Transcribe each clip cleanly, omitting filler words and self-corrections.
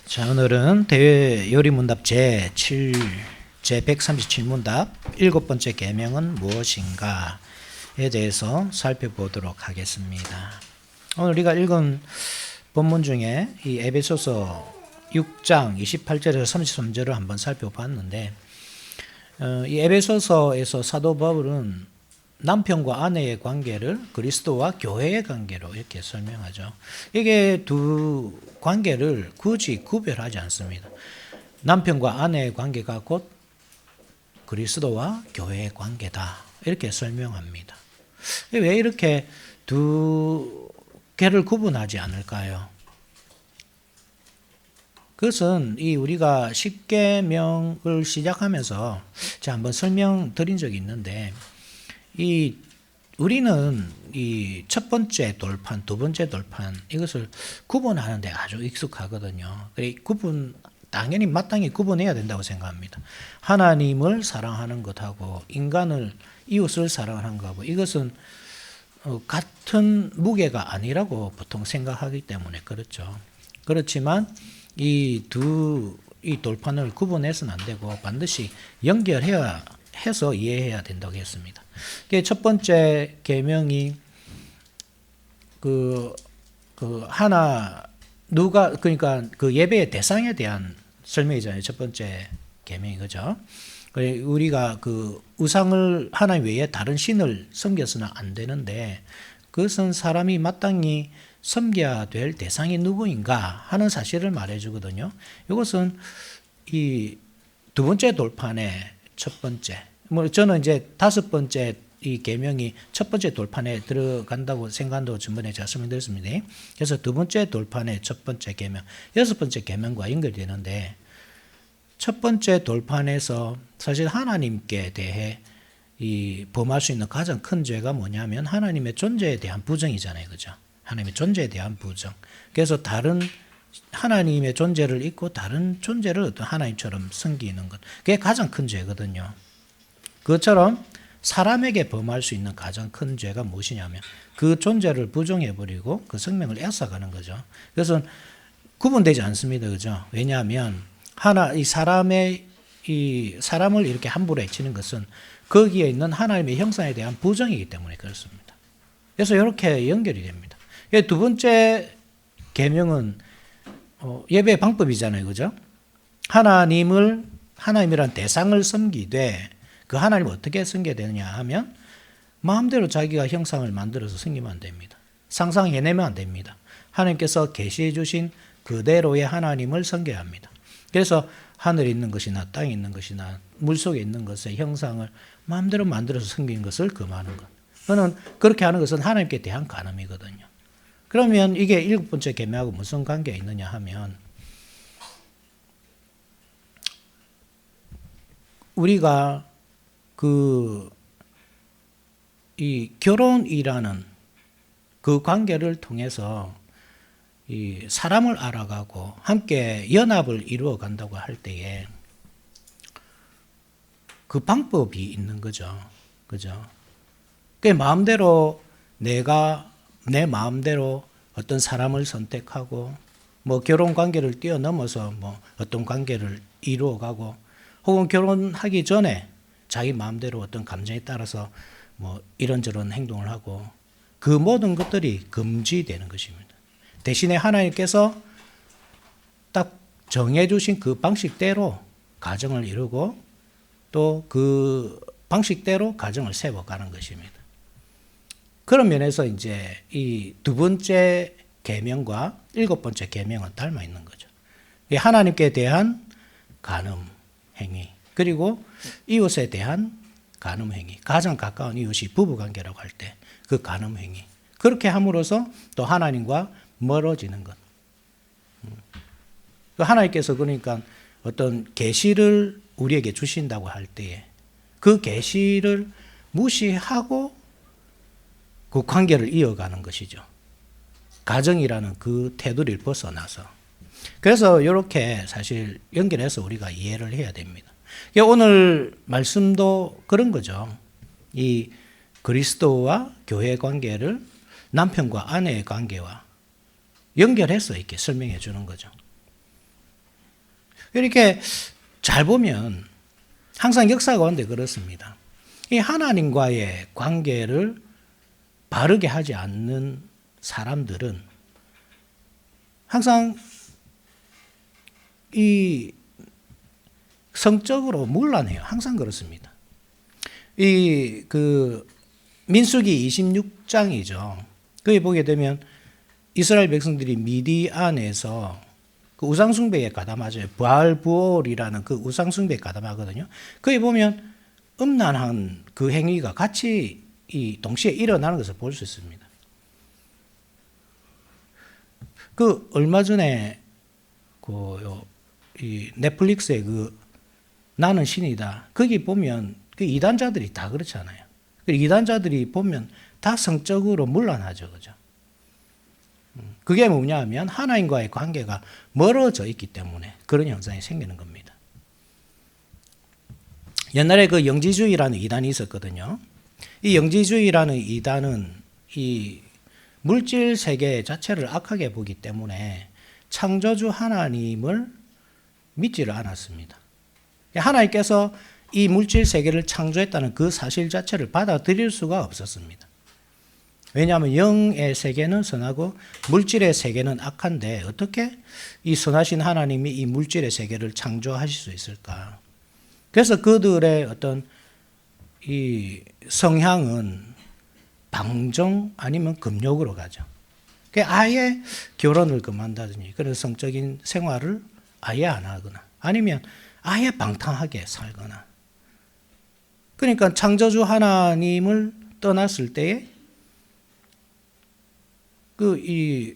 자, 오늘은 대회 요리문답 제137문답 일곱 번째 계명은 무엇인가에 대해서 살펴보도록 하겠습니다. 오늘 우리가 읽은 본문 중에 이 에베소서 6장 28절에서 33절을 한번 살펴봤는데, 이 에베소서에서 사도 바울은 남편과 아내의 관계를 그리스도와 교회의 관계로 이렇게 설명하죠. 이게 두 관계를 굳이 구별하지 않습니다. 남편과 아내의 관계가 곧 그리스도와 교회의 관계다, 이렇게 설명합니다. 왜 이렇게 두 개를 구분하지 않을까요? 그것은 우리가 십계명을 시작하면서 제가 한번 설명드린 적이 있는데, 우리는 이 첫 번째 돌판, 두 번째 돌판, 이것을 구분하는데 아주 익숙하거든요. 당연히 마땅히 구분해야 된다고 생각합니다. 하나님을 사랑하는 것하고 이웃을 사랑하는 것하고, 이것은 같은 무게가 아니라고 보통 생각하기 때문에 그렇죠. 그렇지만 이 돌판을 구분해서는 안 되고 반드시 해서 이해해야 된다고 했습니다. 첫 번째 계명이 그러니까 그 예배의 대상에 대한 설명이잖아요. 첫 번째 계명이, 그죠? 우리가 그 우상을 하나님 외에 다른 신을 섬겨서는 안 되는데, 그것은 사람이 마땅히 섬겨야 될 대상이 누구인가 하는 사실을 말해주거든요. 이것은 이 두 번째 돌판의 첫 번째, 저는 이제 다섯 번째 이 계명이 첫 번째 돌판에 들어간다고 생각한다고 전번에 제가 설명드렸습니다. 그래서 두 번째 돌판의 첫 번째 계명, 여섯 번째 계명과 연결되는데, 첫 번째 돌판에서 사실 하나님께 대해 범할 수 있는 가장 큰 죄가 뭐냐면 하나님의 존재에 대한 부정이잖아요, 그죠? 하나님의 존재에 대한 부정. 그래서 다른 하나님의 존재를 잊고 다른 존재를 어떤 하나님처럼 섬기는 것, 그게 가장 큰 죄거든요. 그것처럼 사람에게 범할 수 있는 가장 큰 죄가 무엇이냐면 그 존재를 부정해버리고 그 생명을 앗아가는 거죠. 그래서 구분되지 않습니다, 그죠? 왜냐하면 사람을 이렇게 함부로 해치는 것은 거기에 있는 하나님의 형상에 대한 부정이기 때문에 그렇습니다. 그래서 이렇게 연결이 됩니다. 두 번째 계명은 예배의 방법이잖아요, 그죠? 하나님이란 대상을 섬기되, 그 하나님을 어떻게 섬겨야 되느냐 하면 마음대로 자기가 형상을 만들어서 섬기면 안 됩니다. 상상해내면 안 됩니다. 하나님께서 계시해 주신 그대로의 하나님을 섬겨야 합니다. 그래서 하늘에 있는 것이나 땅에 있는 것이나 물속에 있는 것의 형상을 마음대로 만들어서 섬기는 것을 금하는 것. 저는 그렇게 하는 것은 하나님께 대한 간음이거든요. 그러면 이게 일곱 번째 계명하고 무슨 관계가 있느냐 하면, 우리가 이 결혼이라는 그 관계를 통해서 이 사람을 알아가고 함께 연합을 이루어 간다고 할 때에 그 방법이 있는 거죠. 그죠? 그 마음대로 내 마음대로 어떤 사람을 선택하고 결혼 관계를 뛰어넘어서 어떤 관계를 이루어가고, 혹은 결혼하기 전에 자기 마음대로 어떤 감정에 따라서 이런저런 행동을 하고, 그 모든 것들이 금지되는 것입니다. 대신에 하나님께서 딱 정해주신 그 방식대로 가정을 이루고 또 그 방식대로 가정을 세워가는 것입니다. 그런 면에서 이제 이 두 번째 계명과 일곱 번째 계명은 닮아 있는 거죠. 하나님께 대한 간음 행위, 그리고 이웃에 대한 간음 행위, 가장 가까운 이웃이 부부관계라고 할 때 그 간음 행위, 그렇게 함으로써 또 하나님과 멀어지는 것. 하나님께서 그러니까 어떤 계시를 우리에게 주신다고 할 때에 그 계시를 무시하고 그 관계를 이어가는 것이죠. 가정이라는 그 테두리를 벗어나서. 그래서 이렇게 사실 연결해서 우리가 이해를 해야 됩니다. 오늘 말씀도 그런 거죠. 이 그리스도와 교회의 관계를 남편과 아내의 관계와 연결해서 이렇게 설명해 주는 거죠. 이렇게 잘 보면 항상 역사 가운데 그렇습니다. 이 하나님과의 관계를 바르게 하지 않는 사람들은 항상 이 성적으로 문란해요. 항상 그렇습니다. 이 민수기 26장이죠. 거기 보게 되면 이스라엘 백성들이 미디안에서 그 우상숭배에 가담하죠. 부알부올이라는 그 우상숭배에 가담하거든요. 거기 보면 음란한 그 행위가 같이 이 동시에 일어나는 것을 볼 수 있습니다. 그 얼마 전에 이 넷플릭스의 나는 신이다. 거기 보면 그 이단자들이 다 그렇잖아요. 그 이단자들이 보면 다 성적으로 문란하죠, 그죠? 그게 뭐냐 하면 하나님과의 관계가 멀어져 있기 때문에 그런 현상이 생기는 겁니다. 옛날에 그 영지주의라는 이단이 있었거든요. 이 영지주의라는 이단은 이 물질 세계 자체를 악하게 보기 때문에 창조주 하나님을 믿지를 않았습니다. 하나님께서 이 물질 세계를 창조했다는 그 사실 자체를 받아들일 수가 없었습니다. 왜냐하면 영의 세계는 선하고 물질의 세계는 악한데 어떻게 이 선하신 하나님이 이 물질의 세계를 창조하실 수 있을까? 그래서 그들의 어떤 이 성향은 방종 아니면 금욕으로 가죠. 아예 결혼을 금한다든지 그런 성적인 생활을 아예 안 하거나 아니면 아예 방탕하게 살거나. 그러니까 창조주 하나님을 떠났을 때에 이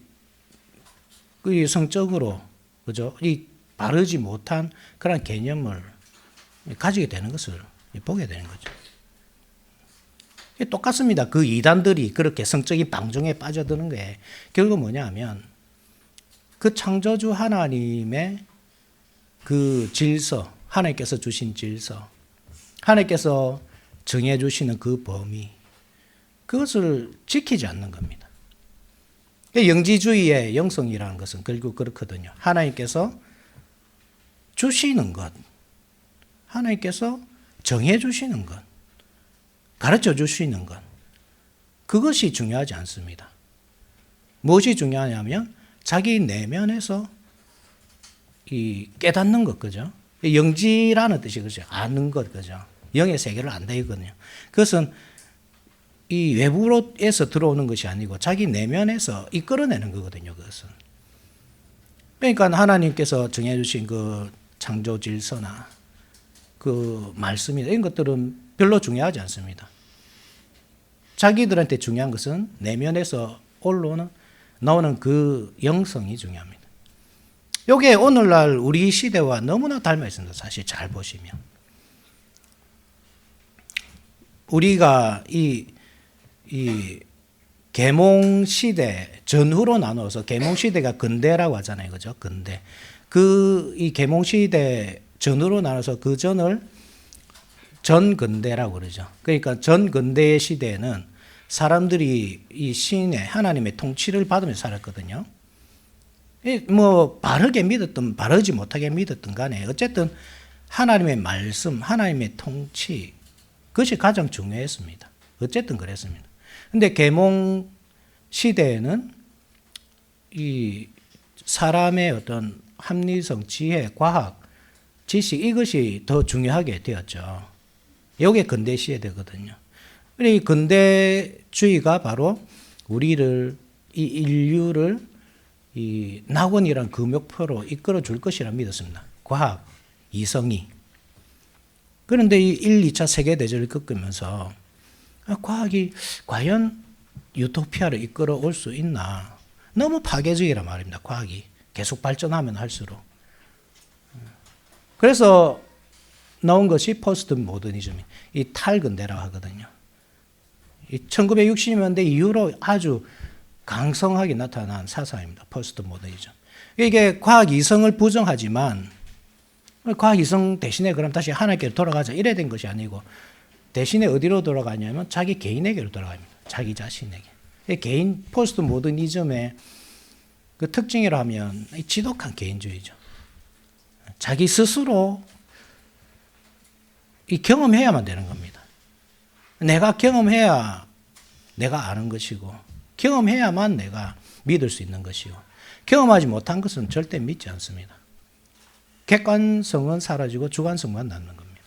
성적으로 그죠? 이 바르지 못한 그런 개념을 가지게 되는 것을 보게 되는 거죠. 똑같습니다. 그 이단들이 그렇게 성적인 방종에 빠져드는 게 결국 뭐냐 하면 그 창조주 하나님의 그 질서, 하나님께서 주신 질서, 하나님께서 정해 주시는 그 범위, 그것을 지키지 않는 겁니다. 영지주의의 영성이라는 것은 결국 그렇거든요. 하나님께서 주시는 것, 하나님께서 정해 주시는 것, 가르쳐 주시는 것, 그것이 중요하지 않습니다. 무엇이 중요하냐면 자기 내면에서 이 깨닫는 것, 그죠? 영지라는 뜻이 그죠? 아는 것, 그죠? 영의 세계를 안다 이거든요. 그것은 이 외부로에서 들어오는 것이 아니고 자기 내면에서 이끌어내는 거거든요. 그것은. 그러니까 하나님께서 정해주신 그 창조 질서나 그 말씀이나 이런 것들은 별로 중요하지 않습니다. 자기들한테 중요한 것은 내면에서 나오는 그 영성이 중요합니다. 이게 오늘날 우리 시대와 너무나 닮아 있습니다. 사실 잘 보시면. 우리가 이 계몽 시대 전후로 나누어서 계몽 시대가 근대라고 하잖아요. 그죠? 근대. 이 계몽 시대 전후로 나눠서 그 전을 전근대라고 그러죠. 그러니까 전근대의 시대에는 사람들이 이 신의 하나님의 통치를 받으면서 살았거든요. 뭐 바르게 믿었든 바르지 못하게 믿었든 간에 어쨌든 하나님의 말씀, 하나님의 통치 그것이 가장 중요했습니다. 어쨌든 그랬습니다. 근데 계몽 시대에는 이 사람의 어떤 합리성, 지혜, 과학, 지식 이것이 더 중요하게 되었죠. 이게 근대 시대거든요. 이 근대주의가 바로 우리를 이 인류를 이 낙원이란 금욕표로 이끌어 줄 것이라 믿었습니다. 과학, 이성이. 그런데 이 1, 2차 세계대전을 겪으면서 과학이 과연 유토피아를 이끌어 올 수 있나. 너무 파괴적이란 말입니다. 과학이. 계속 발전하면 할수록. 그래서 나온 것이 포스트 모더니즘, 이 탈근대라고 하거든요. 1960년대 이후로 아주 강성하게 나타난 사상입니다. 포스트 모더니즘. 이게 과학 이성을 부정하지만 과학 이성 대신에 그럼 다시 하나님께로 돌아가자 이래 된 것이 아니고 대신에 어디로 돌아가냐면 자기 개인에게로 돌아갑니다. 자기 자신에게. 개인 포스트 모더니즘의 그 특징이라 하면 지독한 개인주의죠. 자기 스스로 이 경험해야만 되는 겁니다. 내가 경험해야 내가 아는 것이고, 경험해야만 내가 믿을 수 있는 것이고, 경험하지 못한 것은 절대 믿지 않습니다. 객관성은 사라지고 주관성만 남는 겁니다.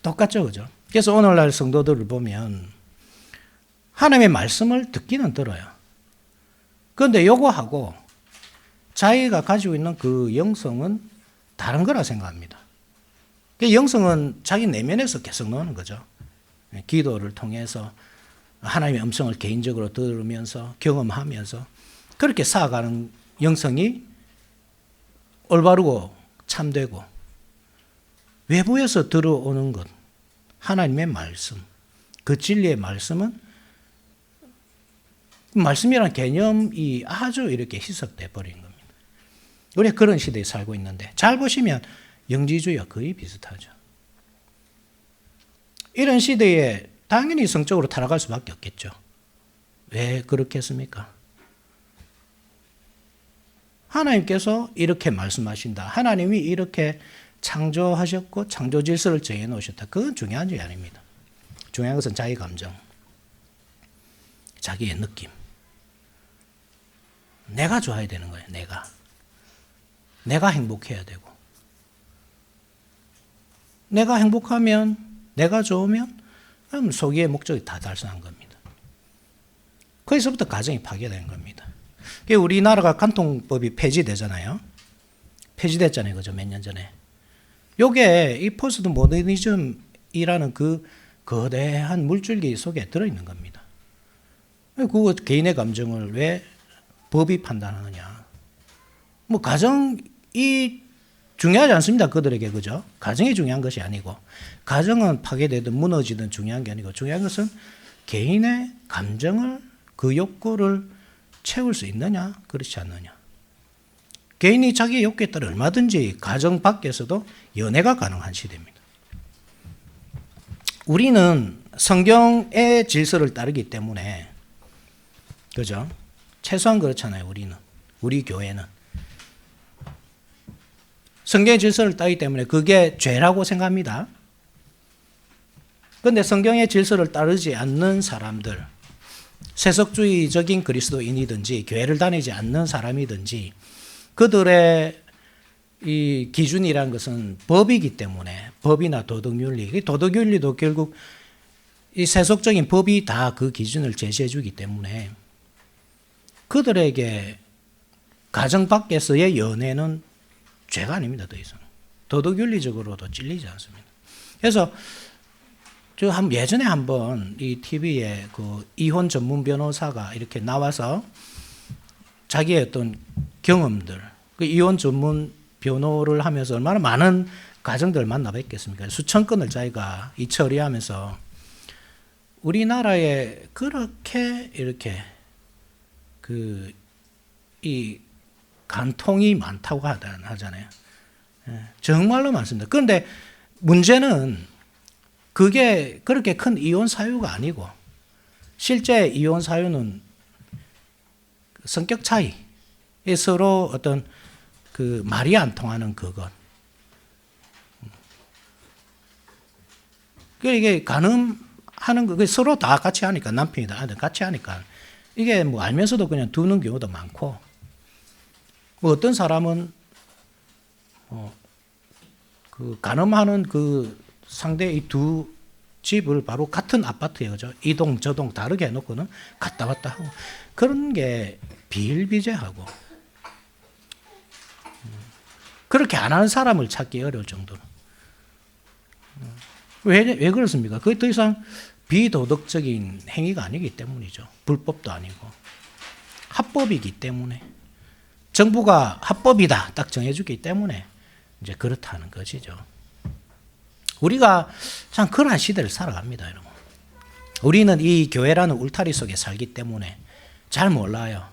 똑같죠, 그죠? 그래서 오늘날 성도들을 보면 하나님의 말씀을 듣기는 들어요. 그런데 요거하고 자기가 가지고 있는 그 영성은 다른 거라 생각합니다. 그 영성은 자기 내면에서 계속 나오는 거죠. 기도를 통해서 하나님의 음성을 개인적으로 들으면서 경험하면서 그렇게 쌓아가는 영성이 올바르고 참되고, 외부에서 들어오는 것, 하나님의 말씀, 그 진리의 말씀은 말씀이라는 개념이 아주 이렇게 희석돼 버린 겁니다. 우리가 그런 시대에 살고 있는데 잘 보시면 영지주의와 거의 비슷하죠. 이런 시대에 당연히 성적으로 타락할 수밖에 없겠죠. 왜 그렇겠습니까? 하나님께서 이렇게 말씀하신다. 하나님이 이렇게 창조하셨고 창조 질서를 정해 놓으셨다. 그건 중요한 게 아닙니다. 중요한 것은 자기 감정, 자기의 느낌. 내가 좋아야 되는 거예요. 내가 행복해야 되고, 내가 행복하면, 내가 좋으면 그럼 소기의 목적이 다 달성한 겁니다. 거기서부터 가정이 파괴된 겁니다. 우리나라가 간통법이 폐지되잖아요. 폐지됐잖아요. 그죠? 몇 년 전에. 요게 이 포스트 모더니즘이라는 그 거대한 물줄기 속에 들어있는 겁니다. 그 개인의 감정을 왜 법이 판단하느냐. 뭐 가정이 중요하지 않습니다. 그들에게. 그죠? 가정이 중요한 것이 아니고, 가정은 파괴되든 무너지든 중요한 게 아니고, 중요한 것은 개인의 감정을, 그 욕구를 채울 수 있느냐, 그렇지 않느냐. 개인이 자기의 욕구에 따라 얼마든지 가정 밖에서도 연애가 가능한 시대입니다. 우리는 성경의 질서를 따르기 때문에, 그죠? 최소한 그렇잖아요, 우리는. 우리 교회는. 성경의 질서를 따르기 때문에 그게 죄라고 생각합니다. 그런데 성경의 질서를 따르지 않는 사람들, 세속주의적인 그리스도인이든지 교회를 다니지 않는 사람이든지 그들의 이 기준이란 것은 법이기 때문에, 법이나 도덕윤리, 도덕윤리도 결국 이 세속적인 법이 다 그 기준을 제시해 주기 때문에 그들에게 가정 밖에서의 연애는 죄가 아닙니다. 더 이상 도덕윤리적으로도 찔리지 않습니다. 그래서 예전에 한번 이 TV에 그 이혼 전문 변호사가 이렇게 나와서 자기의 어떤 경험들, 그 이혼 전문 변호를 하면서 얼마나 많은 가정들을 만나 뵙겠습니까? 수천 건을 자기가 이 처리하면서 우리나라에 그렇게 이렇게 이 간통이 많다고 하잖아요. 정말로 많습니다. 그런데 문제는 그게 그렇게 큰 이혼 사유가 아니고, 실제 이혼 사유는 성격 차이, 서로 어떤 그 말이 안 통하는 그것. 이게 가늠하는 거, 서로 다 같이 하니까, 남편이다, 아들 같이 하니까, 이게 뭐 알면서도 그냥 두는 경우도 많고, 뭐 어떤 사람은 그 가늠하는 그 상대 이 두 집을 바로 같은 아파트에, 그죠? 이 동 저 동 다르게 해놓고는 갔다 왔다 하고, 그런 게 비일비재하고, 그렇게 안 하는 사람을 찾기 어려울 정도로. 왜 그렇습니까? 그게 더 이상 비도덕적인 행위가 아니기 때문이죠. 불법도 아니고. 합법이기 때문에. 정부가 합법이다 딱 정해주기 때문에 이제 그렇다는 것이죠. 우리가 참 그러한 시대를 살아갑니다, 여러분. 우리는 이 교회라는 울타리 속에 살기 때문에 잘 몰라요.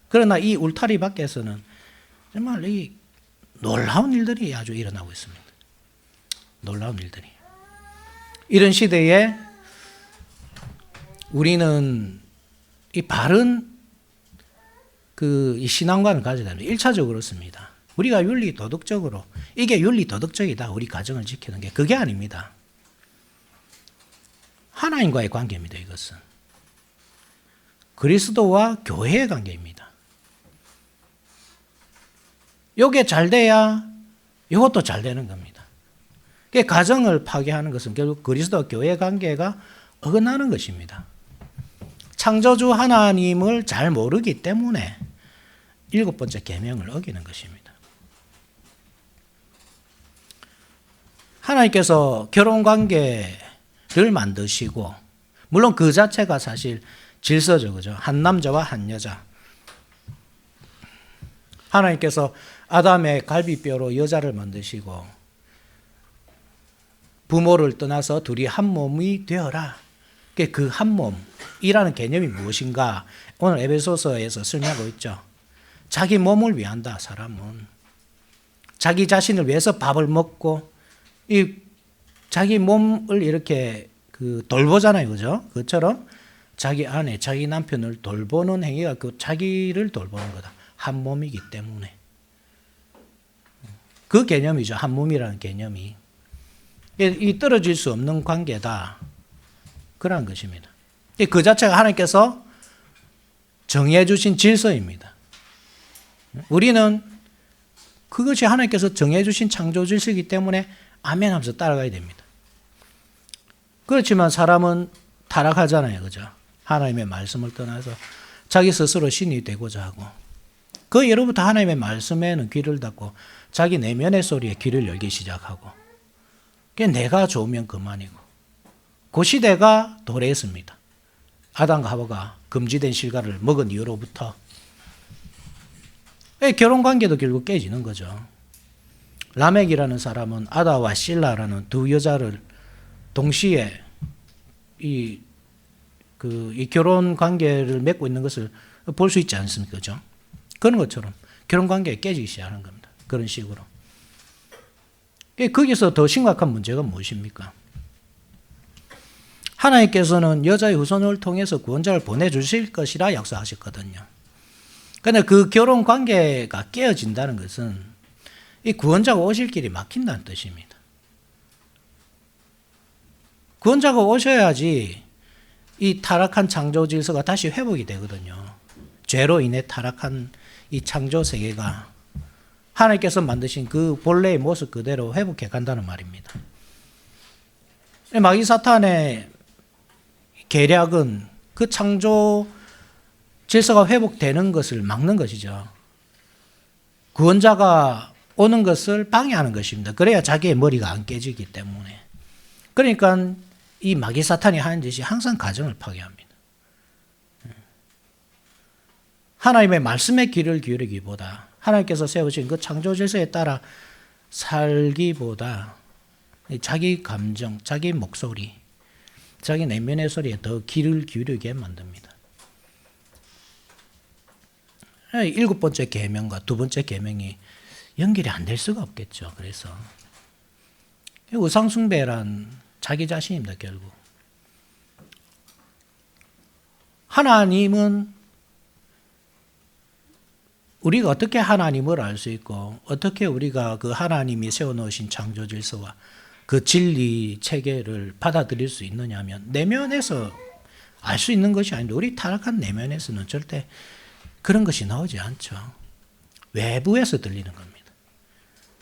그러나 이 울타리 밖에서는 정말 이 놀라운 일들이 아주 일어나고 있습니다. 놀라운 일들이. 이런 시대에 우리는 이 바른 이 신앙관을 가져야 됩니다. 1차적으로 그렇습니다. 우리가 윤리 도덕적으로 이게 윤리 도덕적이다. 우리 가정을 지키는 게 그게 아닙니다. 하나님과의 관계입니다. 이것은 그리스도와 교회의 관계입니다. 이게 잘 돼야 이것도 잘 되는 겁니다. 가정을 파괴하는 것은 결국 그리스도와 교회의 관계가 어긋나는 것입니다. 창조주 하나님을 잘 모르기 때문에 7번째 계명을 어기는 것입니다. 하나님께서 결혼관계를 만드시고 물론 그 자체가 사실 질서죠. 그죠? 한 남자와 한 여자. 하나님께서 아담의 갈비뼈로 여자를 만드시고 부모를 떠나서 둘이 한 몸이 되어라. 그 한 몸이라는 개념이 무엇인가? 오늘 에베소서에서 설명하고 있죠. 자기 몸을 위한다. 사람은 자기 자신을 위해서 밥을 먹고 이 자기 몸을 이렇게 돌보잖아요. 그죠? 그처럼 자기 아내, 자기 남편을 돌보는 행위가 그 자기를 돌보는 거다. 한 몸이기 때문에. 그 개념이죠. 한 몸이라는 개념이. 이 떨어질 수 없는 관계다. 그런 것입니다. 그 자체가 하나님께서 정해 주신 질서입니다. 우리는 그것이 하나님께서 정해 주신 창조 질서이기 때문에 아멘 하면서 따라가야 됩니다. 그렇지만 사람은 타락하잖아요. 그죠? 하나님의 말씀을 떠나서 자기 스스로 신이 되고자 하고 그 예로부터 하나님의 말씀에는 귀를 닫고 자기 내면의 소리에 귀를 열기 시작하고 내가 좋으면 그만이고 그 시대가 도래했습니다. 아담과 하와가 금지된 실과를 먹은 이후로부터 결혼관계도 결국 깨지는 거죠. 라멕이라는 사람은 아다와 실라라는 두 여자를 동시에 이 결혼관계를 맺고 있는 것을 볼 수 있지 않습니까? 그죠? 그런 것처럼 결혼관계가 깨지기 시작하는 겁니다. 그런 식으로. 거기서 더 심각한 문제가 무엇입니까? 하나님께서는 여자의 후손을 통해서 구원자를 보내주실 것이라 약속하셨거든요. 그런데 그 결혼관계가 깨어진다는 것은 이 구원자가 오실 길이 막힌다는 뜻입니다. 구원자가 오셔야지 이 타락한 창조 질서가 다시 회복이 되거든요. 죄로 인해 타락한 이 창조 세계가 하나님께서 만드신 그 본래의 모습 그대로 회복해 간다는 말입니다. 마귀 사탄의 계략은 그 창조 질서가 회복되는 것을 막는 것이죠. 구원자가 오는 것을 방해하는 것입니다. 그래야 자기의 머리가 안 깨지기 때문에. 그러니까 이 마귀 사탄이 하는 짓이 항상 가정을 파괴합니다. 하나님의 말씀에 귀를 기울이기보다 하나님께서 세우신 그 창조 질서에 따라 살기보다 자기 감정, 자기 목소리, 자기 내면의 소리에 더 귀를 기울이게 만듭니다. 7번째 계명과 2번째 계명이 연결이 안 될 수가 없겠죠. 그래서 우상숭배란 자기 자신입니다. 결국 하나님은 우리가 어떻게 하나님을 알 수 있고 어떻게 우리가 그 하나님이 세워놓으신 창조 질서와 그 진리 체계를 받아들일 수 있느냐 하면 내면에서 알 수 있는 것이 아닌데 우리 타락한 내면에서는 절대 그런 것이 나오지 않죠. 외부에서 들리는 겁니다.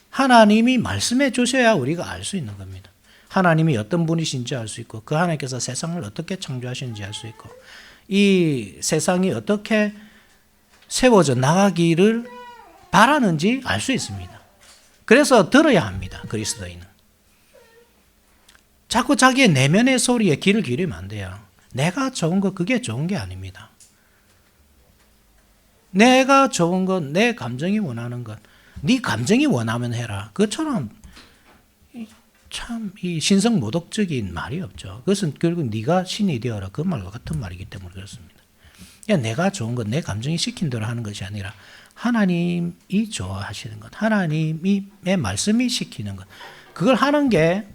하나님이 말씀해 주셔야 우리가 알 수 있는 겁니다. 하나님이 어떤 분이신지 알 수 있고 그 하나님께서 세상을 어떻게 창조하시는지 알 수 있고 이 세상이 어떻게 세워져 나가기를 바라는지 알 수 있습니다. 그래서 들어야 합니다. 그리스도인은. 자꾸 자기의 내면의 소리에 귀를 기울이면 안 돼요. 내가 좋은 거 그게 좋은 게 아닙니다. 내가 좋은 것, 내 감정이 원하는 것, 네 감정이 원하면 해라. 그것처럼 참 이 신성모독적인 말이 없죠. 그것은 결국 네가 신이 되어라 그 말과 같은 말이기 때문에 그렇습니다. 내가 좋은 것, 내 감정이 시킨 대로 하는 것이 아니라 하나님이 좋아하시는 것, 하나님의 말씀이 시키는 것, 그걸 하는 게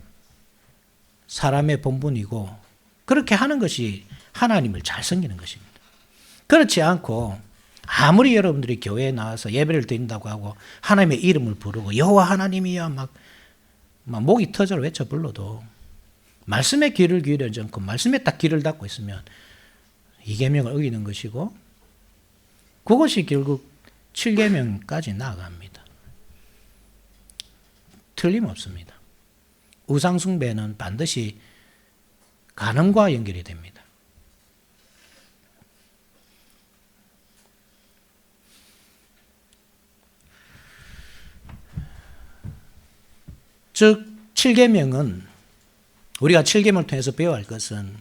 사람의 본분이고 그렇게 하는 것이 하나님을 잘 섬기는 것입니다. 그렇지 않고 아무리 여러분들이 교회에 나와서 예배를 드린다고 하고 하나님의 이름을 부르고 여호와 하나님이여 막 목이 터져라 외쳐 불러도 말씀에 귀를 기울이지 않고 말씀에 딱 귀를 닫고 있으면 이 계명을 어기는 것이고 그것이 결국 7계명까지 나아갑니다. 틀림없습니다. 우상숭배는 반드시 간음과 연결이 됩니다. 즉 7계명은 우리가 7계명을 통해서 배워야 할 것은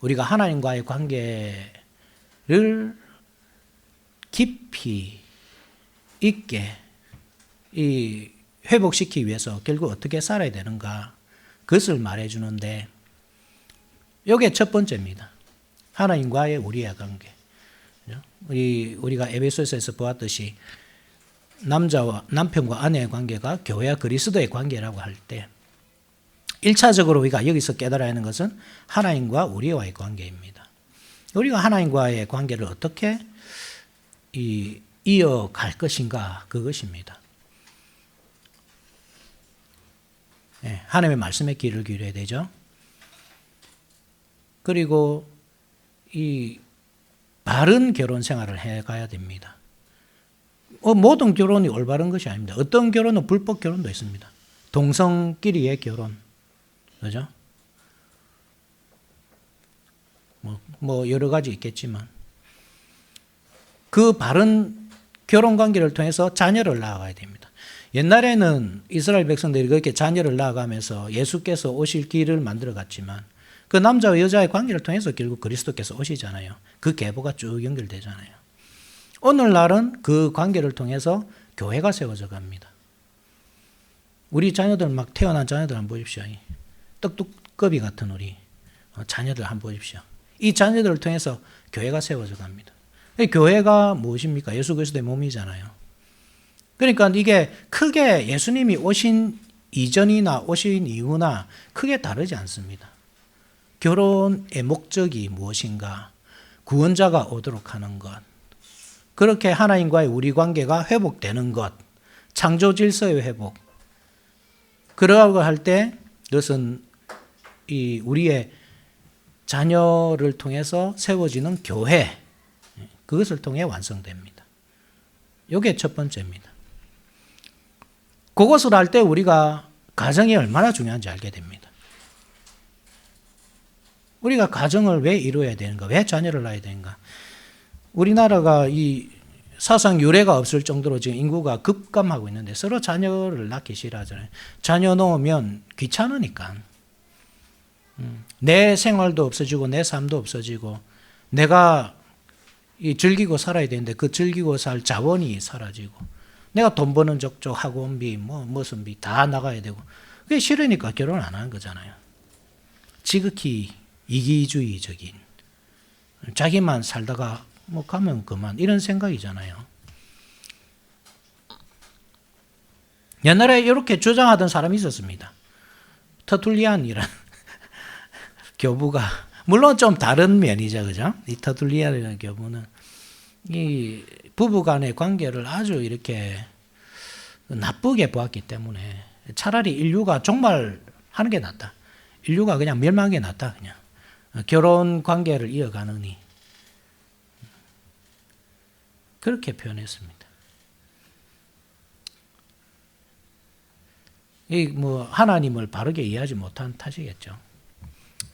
우리가 하나님과의 관계를 깊이 있게 회복시키기 위해서 결국 어떻게 살아야 되는가 그것을 말해주는데 이게 첫 번째입니다. 하나님과의 우리의 관계. 우리가 에베소서에서 보았듯이 남편과 아내의 관계가 교회와 그리스도의 관계라고 할 때 1차적으로 우리가 여기서 깨달아야 하는 것은 하나님과 우리와의 관계입니다. 우리가 하나님과의 관계를 어떻게 이어갈 것인가 그것입니다. 네, 하나님의 말씀에 귀를 기울여야 되죠. 그리고 이 바른 결혼 생활을 해가야 됩니다. 모든 결혼이 올바른 것이 아닙니다. 어떤 결혼은 불법 결혼도 있습니다. 동성끼리의 결혼, 그죠? 뭐 여러 가지 있겠지만 그 바른 결혼 관계를 통해서 자녀를 낳아가야 됩니다. 옛날에는 이스라엘 백성들이 그렇게 자녀를 낳아가면서 예수께서 오실 길을 만들어 갔지만 그 남자와 여자의 관계를 통해서 결국 그리스도께서 오시잖아요. 그 계보가 쭉 연결되잖아요. 오늘날은 그 관계를 통해서 교회가 세워져 갑니다. 우리 자녀들 막 태어난 자녀들 한번 보십시오. 떡두꺼비 같은 우리 자녀들 한번 보십시오. 이 자녀들을 통해서 교회가 세워져 갑니다. 교회가 무엇입니까? 예수 그리스도의 몸이잖아요. 그러니까 이게 크게 예수님이 오신 이전이나 오신 이후나 크게 다르지 않습니다. 결혼의 목적이 무엇인가? 구원자가 오도록 하는 것. 그렇게 하나님과의 우리 관계가 회복되는 것. 창조 질서의 회복. 그러고 할 때 그것은 우리의 자녀를 통해서 세워지는 교회. 그것을 통해 완성됩니다. 이게 첫 번째입니다. 그것을 할 때 우리가 가정이 얼마나 중요한지 알게 됩니다. 우리가 가정을 왜 이루어야 되는가? 왜 자녀를 낳아야 되는가? 우리나라가 이 사상 유례가 없을 정도로 지금 인구가 급감하고 있는데 서로 자녀를 낳기 싫어하잖아요. 자녀 놓으면 귀찮으니까. 내 생활도 없어지고 내 삶도 없어지고 내가 즐기고 살아야 되는데 그 즐기고 살 자원이 사라지고 내가 돈 버는 족족 학원비 무슨 비 다 나가야 되고 그게 싫으니까 결혼 안 하는 거잖아요. 지극히 이기주의적인 자기만 살다가 가면 그만 이런 생각이잖아요. 옛날에 이렇게 주장하던 사람이 있었습니다. 터툴리안이라는 교부가 물론 좀 다른 면이죠, 그죠? 이 터툴리안이라는 교부는 이 부부간의 관계를 아주 이렇게 나쁘게 보았기 때문에 차라리 인류가 종말하는 게 낫다. 인류가 그냥 멸망한 게 낫다. 그냥 결혼 관계를 이어가느니 그렇게 표현했습니다. 하나님을 바르게 이해하지 못한 탓이겠죠.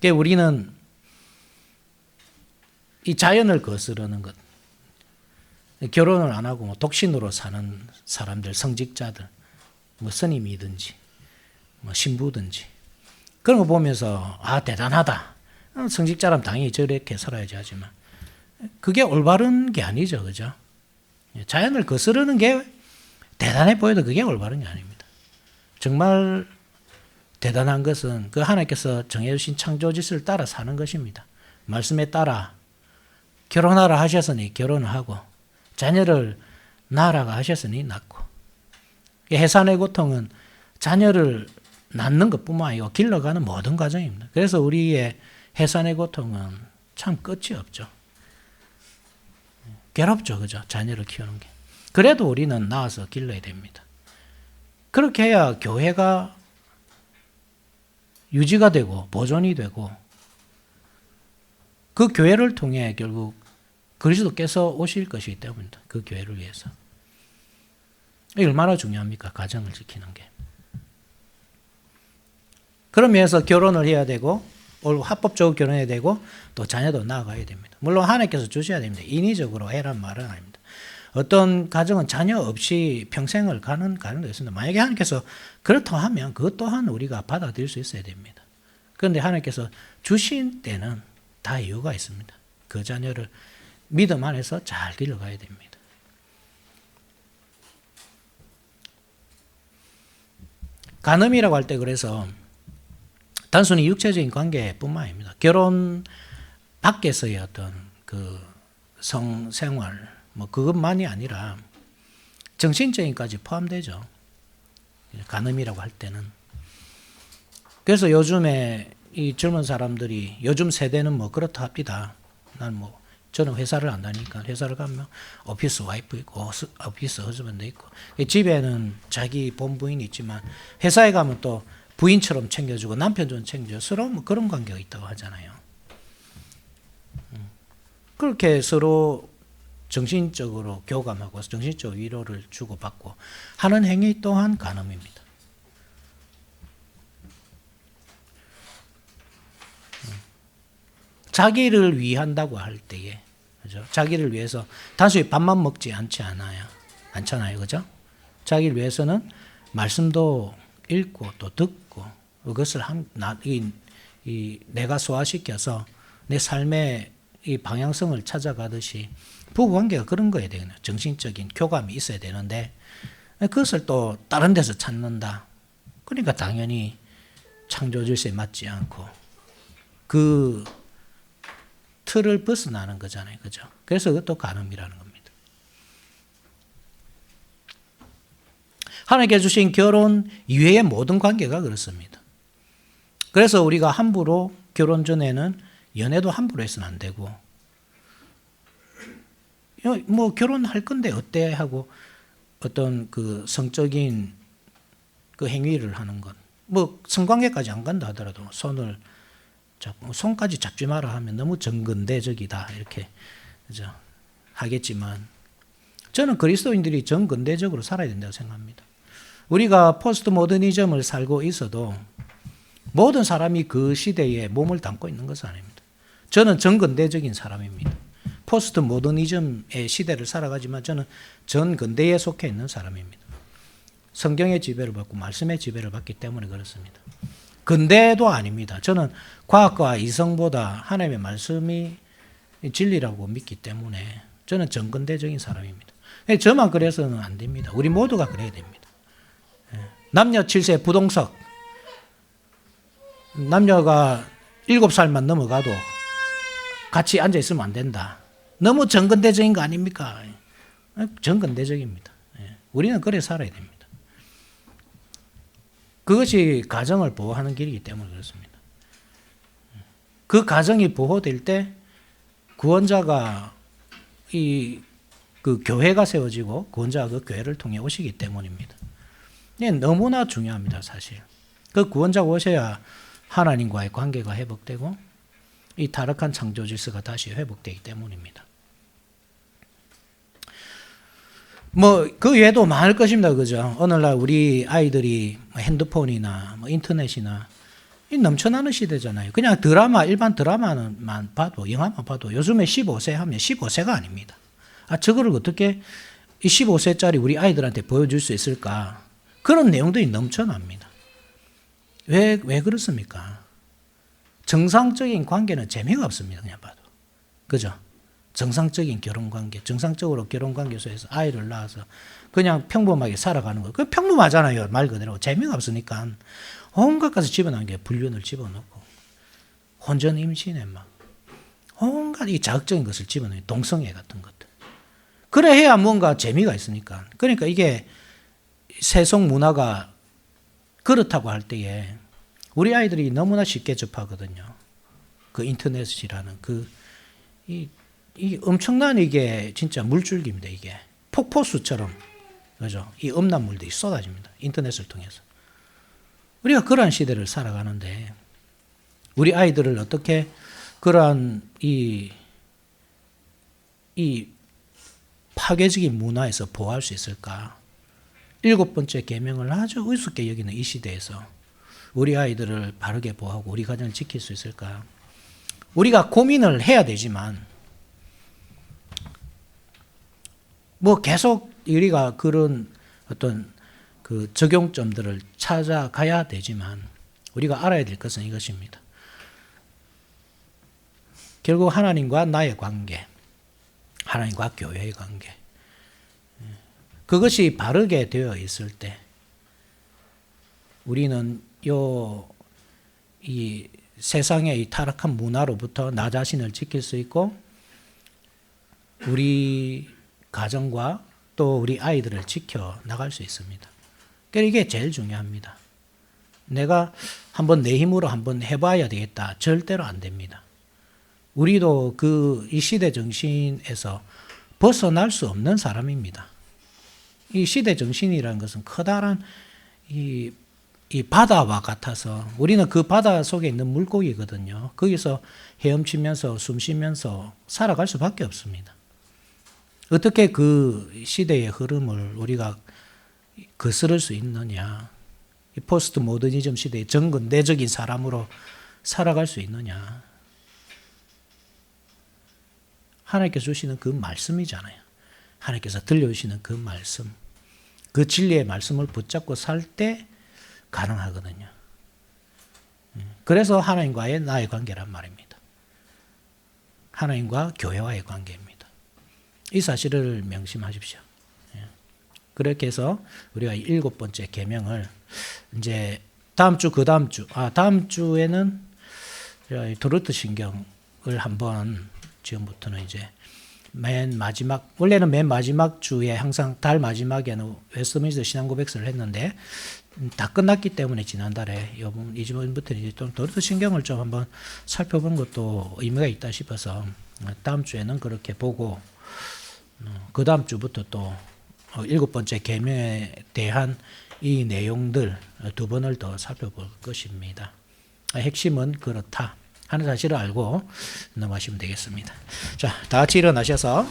그러니까 우리는 이 자연을 거스르는 것, 결혼을 안 하고 독신으로 사는 사람들, 성직자들, 스님이든지, 신부든지, 그런 거 보면서, 대단하다. 성직자라면 당연히 저렇게 살아야지 하지만, 그게 올바른 게 아니죠. 그죠? 자연을 거스르는 게 대단해 보여도 그게 올바른 게 아닙니다. 정말 대단한 것은 그 하나님께서 정해주신 창조 질서를 따라 사는 것입니다. 말씀에 따라 결혼하라 하셨으니 결혼을 하고 자녀를 낳으라고 하셨으니 낳고 해산의 고통은 자녀를 낳는 것뿐만 아니고 길러가는 모든 과정입니다. 그래서 우리의 해산의 고통은 참 끝이 없죠. 괴롭죠. 그죠? 자녀를 키우는 게. 그래도 우리는 낳아서 길러야 됩니다. 그렇게 해야 교회가 유지가 되고 보존이 되고 그 교회를 통해 결국 그리스도께서 오실 것이기 때문입니다. 그 교회를 위해서. 이게 얼마나 중요합니까? 가정을 지키는 게. 그런 면에서 결혼을 해야 되고 합법적으로 결혼해야 되고 또 자녀도 낳아가야 됩니다. 물론 하나님께서 주셔야 됩니다. 인위적으로 해란 말은 아닙니다. 어떤 가정은 자녀 없이 평생을 가는 가정도 있습니다. 만약에 하나님께서 그렇다고 하면 그것 또한 우리가 받아들일 수 있어야 됩니다. 그런데 하나님께서 주신 때는 다 이유가 있습니다. 그 자녀를 믿음 안에서 잘 길러가야 됩니다. 간음이라고 할 때 그래서 단순히 육체적인 관계뿐만 아닙니다. 결혼 밖에서의 어떤 그 성생활 뭐 그것만이 아니라 정신적인까지 포함되죠. 간음이라고 할 때는. 그래서 요즘에 이 젊은 사람들이 요즘 세대는 뭐 그렇다 합니다. 저는 회사를 안 다니니까 회사를 가면 오피스 와이프 있고 오피스 허즈밴드 있고 집에는 자기 본부인이 있지만 회사에 가면 또 부인처럼 챙겨주고 남편처럼 챙겨주고 서로 뭐 그런 관계가 있다고 하잖아요. 그렇게 서로 정신적으로 교감하고 정신적 위로를 주고받고 하는 행위 또한 간음입니다. 자기를 위한다고 할 때에, 그죠? 자기를 위해서 단순히 밥만 먹지 않잖아요, 그죠? 자기를 위해서는 말씀도 읽고 또 듣고 그것을 내가 소화시켜서 내 삶의 이 방향성을 찾아가듯이 부부관계가 그런 거야 되겠네요. 정신적인 교감이 있어야 되는데 그것을 또 다른 데서 찾는다. 그러니까 당연히 창조 질서에 맞지 않고 그 틀을 벗어나는 거잖아요. 그죠? 그래서 그것도 간음이라는 겁니다. 하나님께 주신 결혼 이외의 모든 관계가 그렇습니다. 그래서 우리가 함부로 결혼 전에는 연애도 함부로 해서는 안 되고 뭐 결혼할 건데 어때 하고 어떤 그 성적인 그 행위를 하는 것, 뭐 성관계까지 안 간다 하더라도 손까지 잡지 마라 하면 너무 정근대적이다 이렇게 그죠? 하겠지만 저는 그리스도인들이 정근대적으로 살아야 된다고 생각합니다. 우리가 포스트 모더니즘을 살고 있어도 모든 사람이 그 시대에 몸을 담고 있는 것은 아닙니다. 저는 정근대적인 사람입니다. 포스트 모더니즘의 시대를 살아가지만 저는 전근대에 속해 있는 사람입니다. 성경의 지배를 받고 말씀의 지배를 받기 때문에 그렇습니다. 근대도 아닙니다. 저는 과학과 이성보다 하나님의 말씀이 진리라고 믿기 때문에 저는 정근대적인 사람입니다. 저만 그래서는 안 됩니다. 우리 모두가 그래야 됩니다. 남녀 7세 부동석, 남녀가 7살만 넘어가도 같이 앉아 있으면 안 된다. 너무 정근대적인 거 아닙니까? 정근대적입니다. 우리는 그래 살아야 됩니다. 그것이 가정을 보호하는 길이기 때문에 그렇습니다. 그 가정이 보호될 때 구원자가 그 교회가 세워지고 구원자가 그 교회를 통해 오시기 때문입니다. 너무나 중요합니다, 사실. 그 구원자가 오셔야 하나님과의 관계가 회복되고 이 타락한 창조 질서가 다시 회복되기 때문입니다. 뭐 그 외에도 많을 것입니다, 그죠? 오늘날 우리 아이들이 핸드폰이나 뭐 인터넷이나 넘쳐나는 시대잖아요. 그냥 일반 드라마만 봐도 영화만 봐도 요즘에 15세 하면 15세가 아닙니다. 저거를 어떻게 15세짜리 우리 아이들한테 보여줄 수 있을까? 그런 내용들이 넘쳐납니다. 왜 그렇습니까? 정상적인 관계는 재미가 없습니다. 그냥 봐도. 그죠? 정상적인 결혼관계, 정상적으로 결혼관계 속에서 아이를 낳아서 그냥 평범하게 살아가는 거. 그 평범하잖아요. 말 그대로. 재미가 없으니까 온갖 가서 집어넣은 게 불륜을 집어넣고 혼전 임신에 막 온갖 이 자극적인 것을 집어넣는 동성애 같은 것들. 그래 해야 뭔가 재미가 있으니까. 그러니까 이게 세속 문화가 그렇다고 할 때에 우리 아이들이 너무나 쉽게 접하거든요. 그 인터넷이라는 이 엄청난 이게 진짜 물줄기입니다. 이게 폭포수처럼 그죠? 이 음란물들이 쏟아집니다. 인터넷을 통해서. 우리가 그러한 시대를 살아가는데 우리 아이들을 어떻게 그러한 이 파괴적인 문화에서 보호할 수 있을까? 7번째 계명을 아주 우습게 여기는 이 시대에서 우리 아이들을 바르게 보호하고 우리 가정을 지킬 수 있을까? 우리가 고민을 해야 되지만 뭐 계속 우리가 그런 어떤 그 적용점들을 찾아가야 되지만 우리가 알아야 될 것은 이것입니다. 결국 하나님과 나의 관계, 하나님과 교회의 관계, 그것이 바르게 되어 있을 때 우리는 이 세상의 이 타락한 문화로부터 나 자신을 지킬 수 있고 우리 가정과 또 우리 아이들을 지켜 나갈 수 있습니다. 그러니까 이게 제일 중요합니다. 내가 한번 내 힘으로 한번 해봐야 되겠다. 절대로 안 됩니다. 우리도 이 시대 정신에서 벗어날 수 없는 사람입니다. 이 시대 정신이라는 것은 커다란 이 바다와 같아서 우리는 그 바다 속에 있는 물고기거든요. 거기서 헤엄치면서 숨 쉬면서 살아갈 수밖에 없습니다. 어떻게 그 시대의 흐름을 우리가 거스를 수 있느냐? 이 포스트 모더니즘 시대의 정근대적인 사람으로 살아갈 수 있느냐? 하나님께서 주시는 그 말씀이잖아요. 하나님께서 들려주시는 그 말씀, 그 진리의 말씀을 붙잡고 살 때 가능하거든요. 그래서 하나님과의 나의 관계란 말입니다. 하나님과 교회와의 관계입니다. 이 사실을 명심하십시오. 그렇게 해서 우리가 7번째 계명을 이제 다음 주에는 도르트 신경을 한번 지금부터는 이제 원래는 맨 마지막 주에 항상 달 마지막에는 웨스트민스터 신앙고백서를 했는데 다 끝났기 때문에 지난달에 이번부터는 이제 좀 도르트 신경을 좀 한번 살펴본 것도 의미가 있다 싶어서 다음 주에는 그렇게 보고 그 다음 주부터 또 7번째 계명에 대한 이 내용들 2번을 더 살펴볼 것입니다. 핵심은 그렇다 하는 사실을 알고 넘어가시면 되겠습니다. 자, 다 같이 일어나셔서